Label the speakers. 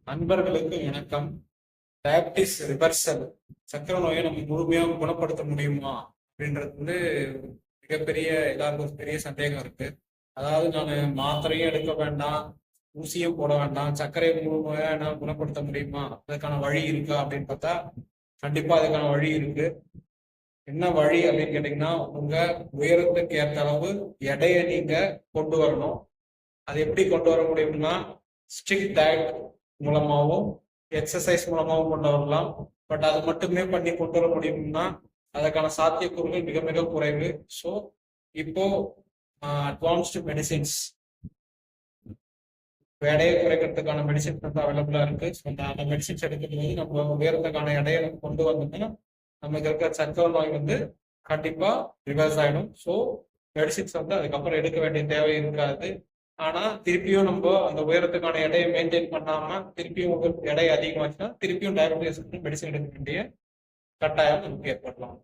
Speaker 1: நண்பர்களுக்கு வணக்கம். Diabetes reversal சக்கரை நோயை நம்ம முழுமையாக குணப்படுத்த முடியுமா அப்படின்றது மிகப்பெரிய எல்லாருக்கும் ஒரு பெரிய சந்தேகம் இருக்கு. அதாவது நான் மாத்திரையும் எடுக்க வேண்டாம், ஊசியும் போட வேண்டாம், சர்க்கரையை முழுமையாக என்னால் குணப்படுத்த முடியுமா, அதுக்கான வழி இருக்கா அப்படின்னு பார்த்தா கண்டிப்பா அதுக்கான வழி இருக்கு. என்ன வழி அப்படின்னு கேட்டீங்கன்னா, உங்க உயரத்துக்கு ஏற்ற அளவு எடையை நீங்க கொண்டு வரணும். அது எப்படி கொண்டு வர முடியும்னா, ஸ்ட்ரிக்ட் டயட் மூலமாகவும் எக்ஸசைஸ் மூலமாகவும் கொண்டு வரலாம். பட் அது மட்டுமே பண்ணி கொண்டு வர முடியும்னா அதற்கான சாத்தியக்கூறுகள் மிக மிக குறைவு. ஸோ இப்போ அட்வான்ஸ்டு மெடிசின்ஸ் எடையை குறைக்கிறதுக்கான மெடிசின்ஸ் வந்து அவைலபிளா இருக்கு. ஸோ அந்த மெடிசின்ஸ் எடுக்கும்போது நம்ம உயரத்துக்கான எடையை கொண்டு வந்தோம்னா நமக்கு இருக்கிற சர்க்கரை நோய் வந்து கண்டிப்பா ரிவர்ஸ் ஆயிடும். ஸோ மெடிசின்ஸ் வந்து அதுக்கப்புறம் எடுக்க வேண்டிய தேவை இருக்காது. ஆனா திருப்பியும் நம்ம அந்த உயரத்துக்கான எடையை மெயின்டைன் பண்ணாம திருப்பியும் எடை அதிகமாச்சுன்னா திருப்பியும் டயபெட்டிஸ் மெடிசன் எடுக்க வேண்டிய கட்டாயம் நமக்கு ஏற்படலாம்.